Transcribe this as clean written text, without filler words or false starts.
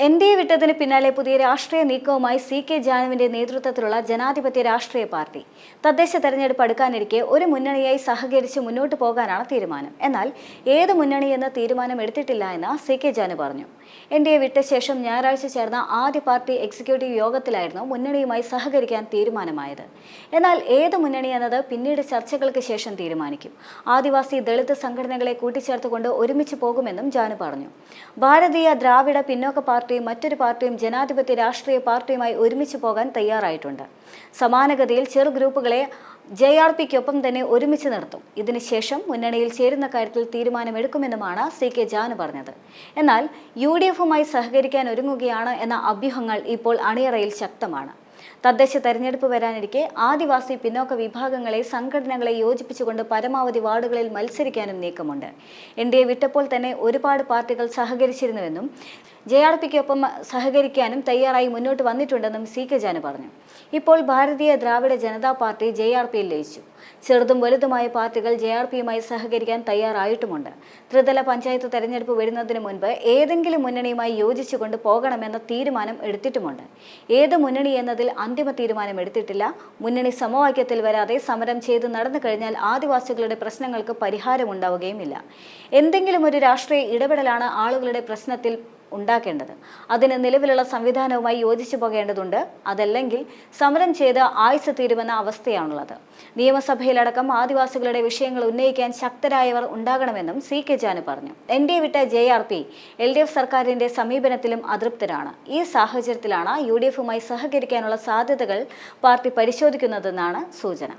NDA വിട്ടതിന് പിന്നാലെ പുതിയ രാഷ്ട്രീയ നീക്കവുമായി സി.കെ. ജാനുവിന്റെ നേതൃത്വത്തിലുള്ള ജനാധിപത്യ രാഷ്ട്രീയ പാർട്ടി തദ്ദേശ തെരഞ്ഞെടുപ്പ് അടുക്കാനിരിക്കെ ഒരു മുന്നണിയായി സഹകരിച്ച് മുന്നോട്ട് പോകാനാണ് തീരുമാനം. എന്നാൽ ഏത് മുന്നണിയെന്ന് തീരുമാനം എടുത്തിട്ടില്ല എന്ന് സി.കെ. ജാനു പറഞ്ഞു. എൻ.ഡി.എ വിട്ട ശേഷം ഞായറാഴ്ച ചേർന്ന ആദ്യ പാർട്ടി എക്സിക്യൂട്ടീവ് യോഗത്തിലായിരുന്നു മുന്നണിയുമായി സഹകരിക്കാൻ തീരുമാനമായത്. എന്നാൽ ഏത് മുന്നണി എന്നത് പിന്നീട് ചർച്ചകൾക്ക് ശേഷം തീരുമാനിക്കും. ആദിവാസി ദളിത് സംഘടനകളെ കൂട്ടിച്ചേർത്തുകൊണ്ട് ഒരുമിച്ച് പോകുമെന്നും ജാനു പറഞ്ഞു. ഭാരതീയ ദ്രാവിഡ പിന്നോക്ക പാർട്ടിയും മറ്റൊരു പാർട്ടിയും ജനാധിപത്യ രാഷ്ട്രീയ പാർട്ടിയുമായി ഒരുമിച്ച് പോകാൻ തയ്യാറായിട്ടുണ്ട്. സമാനഗതിയിൽ ചെറു ഗ്രൂപ്പുകളെ JRPക്കൊപ്പം തന്നെ ഒരുമിച്ച് നിർത്തും. ഇതിനുശേഷം മുന്നണിയിൽ ചേരുന്ന കാര്യത്തിൽ തീരുമാനമെടുക്കുമെന്നുമാണ് സി.കെ. ജാനു പറഞ്ഞത്. എന്നാൽ UDFുമായി സഹകരിക്കാൻ ഒരുങ്ങുകയാണ് എന്ന അഭ്യൂഹങ്ങൾ ഇപ്പോൾ അണിയറയിൽ ശക്തമാണ്. തദ്ദേശ തെരഞ്ഞെടുപ്പ് വരാനിരിക്കെ ആദിവാസി പിന്നോക്ക വിഭാഗങ്ങളെ സംഘടനകളെ യോജിപ്പിച്ചുകൊണ്ട് പരമാവധി വാർഡുകളിൽ മത്സരിക്കാനും നീക്കമുണ്ട്. എൻ.ഡി.എ വിട്ടപ്പോൾ തന്നെ ഒരുപാട് പാർട്ടികൾ സഹകരിച്ചിരുന്നുവെന്നും JRPക്കൊപ്പം സഹകരിക്കാനും തയ്യാറായി മുന്നോട്ട് വന്നിട്ടുണ്ടെന്നും സി.കെ. ജാനു പറഞ്ഞു. ഇപ്പോൾ ഭാരതീയ ദ്രാവിഡ ജനതാ പാർട്ടി JRPയിൽ ലയിച്ചു. ചെറുതും വലുതുമായ പാർട്ടികൾ JRPയുമായി സഹകരിക്കാൻ തയ്യാറായിട്ടുമുണ്ട്. ത്രിതല പഞ്ചായത്ത് തെരഞ്ഞെടുപ്പ് വരുന്നതിന് മുൻപ് ഏതെങ്കിലും മുന്നണിയുമായി യോജിച്ചുകൊണ്ട് പോകണമെന്ന തീരുമാനം എടുത്തിട്ടുമുണ്ട്. ഏത് മുന്നണി എന്നതിൽ അന്തിമ തീരുമാനം എടുത്തിട്ടില്ല. മുന്നണി സമവാക്യത്തിൽ വരാതെ സമരം ചെയ്ത് നടന്നു കഴിഞ്ഞാൽ ആദിവാസികളുടെ പ്രശ്നങ്ങൾക്ക് പരിഹാരമുണ്ടാവുകയുമില്ല. എന്തെങ്കിലും ഒരു രാഷ്ട്രീയ ഇടപെടലാണ് ആളുകളുടെ പ്രശ്നത്തിൽ ഉണ്ടാക്കേണ്ടത്. അതിന് നിലവിലുള്ള സംവിധാനവുമായി യോജിച്ചു പോകേണ്ടതുണ്ട്. അതല്ലെങ്കിൽ സമരം ചെയ്ത് ആയുസ് തീരുമെന്ന അവസ്ഥയാണുള്ളത്. നിയമസഭയിലടക്കം ആദിവാസികളുടെ വിഷയങ്ങൾ ഉന്നയിക്കാൻ ശക്തരായവർ ഉണ്ടാകണമെന്നും സി.കെ. ജാനു പറഞ്ഞു. എൻ.ഡി.എ വിട്ട JRP LDF സർക്കാരിന്റെ സമീപനത്തിലും അതൃപ്തരാണ്. ഈ സാഹചര്യത്തിലാണ് UDFുമായി സഹകരിക്കാനുള്ള സാധ്യതകൾ പാർട്ടി പരിശോധിക്കുന്നതെന്നാണ് സൂചന.